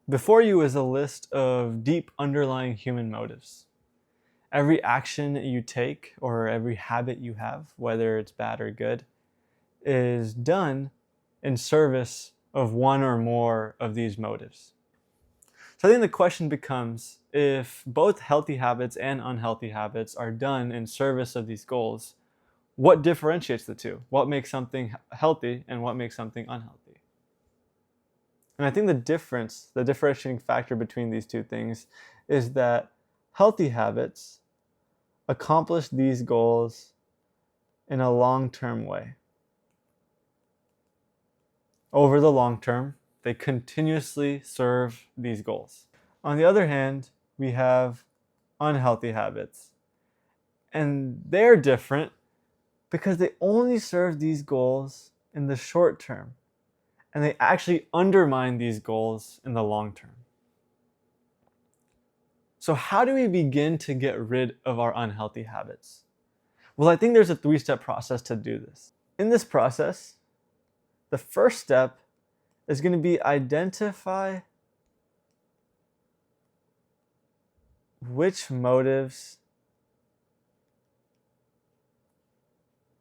Before you is a list of deep underlying human motives. Every action you take or every habit you have, whether it's bad or good, is done in service of one or more of these motives. So I think the question becomes, if both healthy habits and unhealthy habits are done in service of these goals, what differentiates the two? What makes something healthy and what makes something unhealthy? And I think the differentiating factor between these two things is that healthy habits accomplish these goals in a long-term way. Over the long term, they continuously serve these goals. On the other hand, we have unhealthy habits. And they're different because they only serve these goals in the short term. And they actually undermine these goals in the long term. So how do we begin to get rid of our unhealthy habits? Well, I think there's a 3-step process to do this. In this process, the first step is going to be identify which motives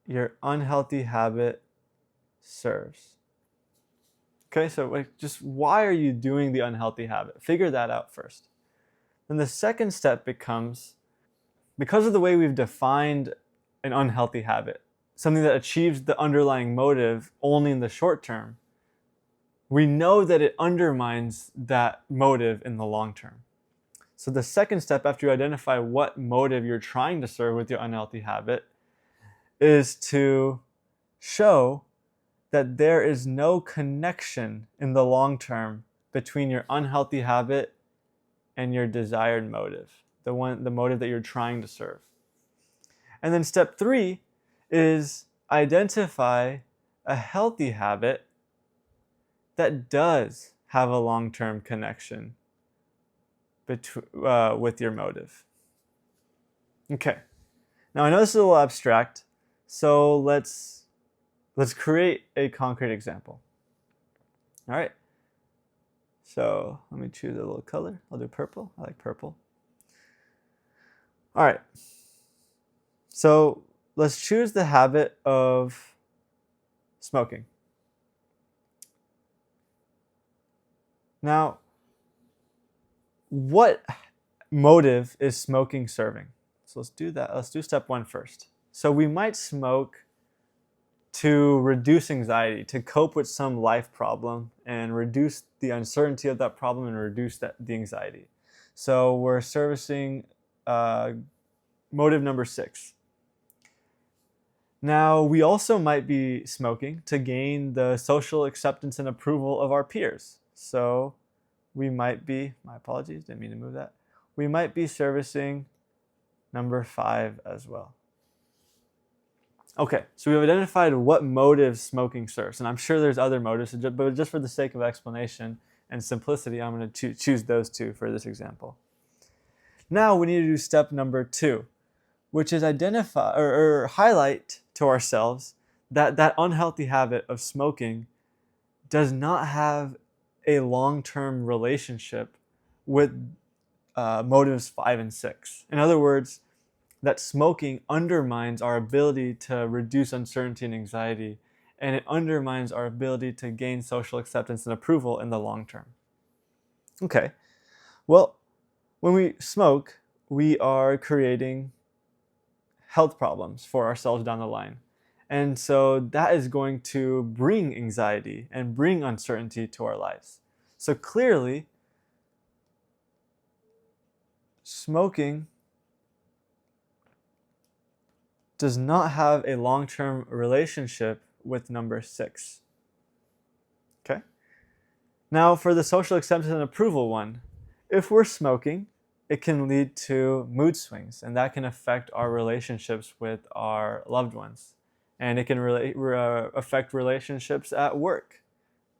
your unhealthy habit serves. Okay, so just why are you doing the unhealthy habit? Figure that out first. Then the second step becomes, because of the way we've defined an unhealthy habit, something that achieves the underlying motive only in the short term, we know that it undermines that motive in the long term. So the second step, after you identify what motive you're trying to serve with your unhealthy habit, is to show that there is no connection in the long term between your unhealthy habit and your desired motive, the motive that you're trying to serve. And then step 3 is identify a healthy habit that does have a long-term connection with your motive. Okay, now I know this is a little abstract, so let's create a concrete example. All right, so let me choose a little color. I'll do purple. I like purple. All right, so let's choose the habit of smoking. Now, what motive is smoking serving? So let's do that. Let's do step 1 first. So we might smoke to reduce anxiety, to cope with some life problem and reduce the uncertainty of that problem and reduce the anxiety. So we're servicing motive number 6. Now, we also might be smoking to gain the social acceptance and approval of our peers. So we might be, my apologies, didn't mean to move that. We might be servicing number 5 as well. Okay, so we've identified what motives smoking serves, and I'm sure there's other motives, but just for the sake of explanation and simplicity, I'm going to choose those 2 for this example. Now we need to do step number 2, which is identify or highlight to ourselves that unhealthy habit of smoking does not have a long-term relationship with motives 5 and 6. In other words, that smoking undermines our ability to reduce uncertainty and anxiety, and it undermines our ability to gain social acceptance and approval in the long term. Okay, well, when we smoke, we are creating health problems for ourselves down the line. And so that is going to bring anxiety and bring uncertainty to our lives. So clearly, smoking does not have a long-term relationship with number 6. Okay? Now for the social acceptance and approval one, if we're smoking, it can lead to mood swings, and that can affect our relationships with our loved ones. And it can affect relationships at work,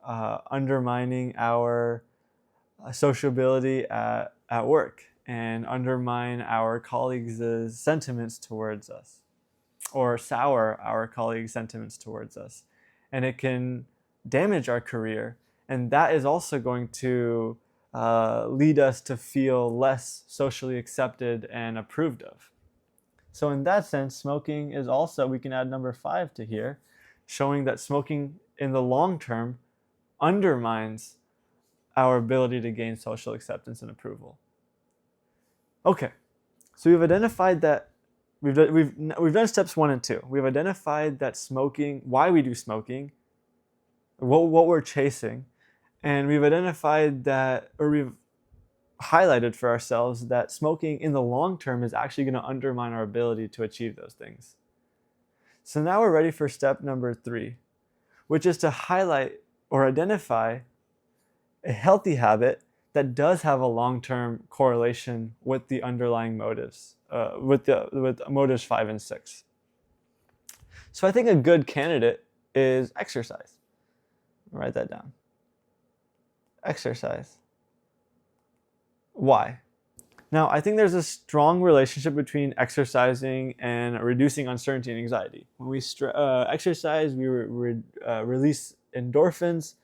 undermining our sociability at work and undermine our colleagues' sentiments towards us, or sour our colleagues' sentiments towards us. And it can damage our career, and that is also going to lead us to feel less socially accepted and approved of. So in that sense, smoking is also, we can add number 5 to here, showing that smoking in the long term undermines our ability to gain social acceptance and approval. Okay, so we've identified that we've done steps 1 and 2. We've identified that smoking, why we do smoking, what we're chasing, and we've identified that, or we've highlighted for ourselves that smoking in the long term is actually going to undermine our ability to achieve those things. So now we're ready for step number 3, which is to highlight or identify a healthy habit that does have a long-term correlation with the underlying motives, with motives 5 and 6. So I think a good candidate is exercise. Write that down. Exercise. Why? Now, I think there's a strong relationship between exercising and reducing uncertainty and anxiety. When we exercise, we release endorphins,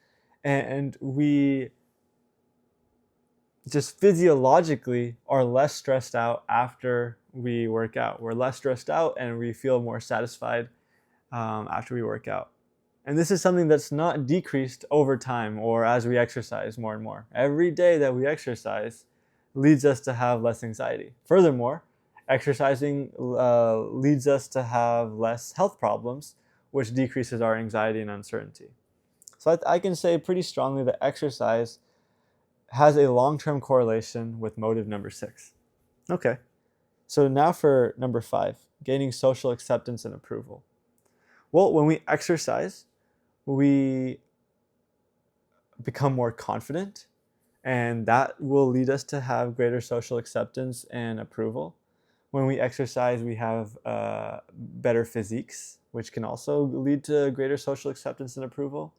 and we just physiologically are less stressed out after we work out. We're less stressed out and we feel more satisfied after we work out. And this is something that's not decreased over time or as we exercise more and more. Every day that we exercise leads us to have less anxiety. Furthermore, exercising leads us to have less health problems, which decreases our anxiety and uncertainty. So I can say pretty strongly that exercise has a long-term correlation with motive number 6. Okay, so now for number 5, gaining social acceptance and approval. Well, when we exercise, we become more confident, and that will lead us to have greater social acceptance and approval. When we exercise, we have better physiques, which can also lead to greater social acceptance and approval.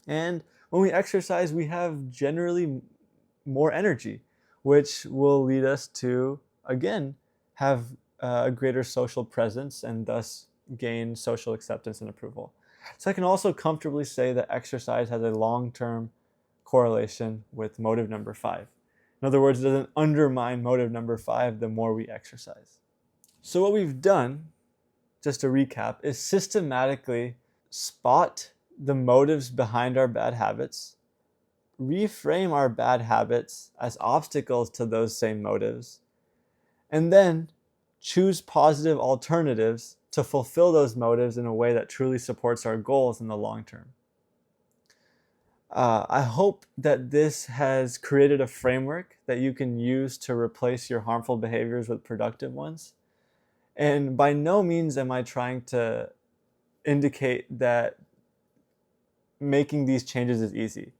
And when we exercise, we have generally more energy, which will lead us to, again, have a greater social presence and thus gain social acceptance and approval. So I can also comfortably say that exercise has a long-term correlation with motive number 5. In other words, it doesn't undermine motive number 5 the more we exercise. So what we've done, just to recap, is systematically spot the motives behind our bad habits, reframe our bad habits as obstacles to those same motives, and then choose positive alternatives to fulfill those motives in a way that truly supports our goals in the long term. I hope that this has created a framework that you can use to replace your harmful behaviors with productive ones. And by no means am I trying to indicate that making these changes is easy.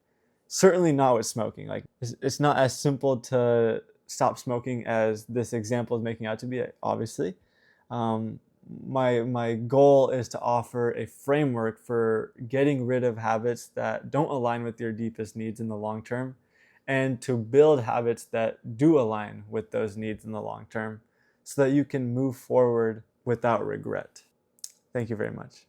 Certainly not with smoking. Like, it's not as simple to stop smoking as this example is making out to be, obviously. My goal is to offer a framework for getting rid of habits that don't align with your deepest needs in the long term, and to build habits that do align with those needs in the long term so that you can move forward without regret. Thank you very much.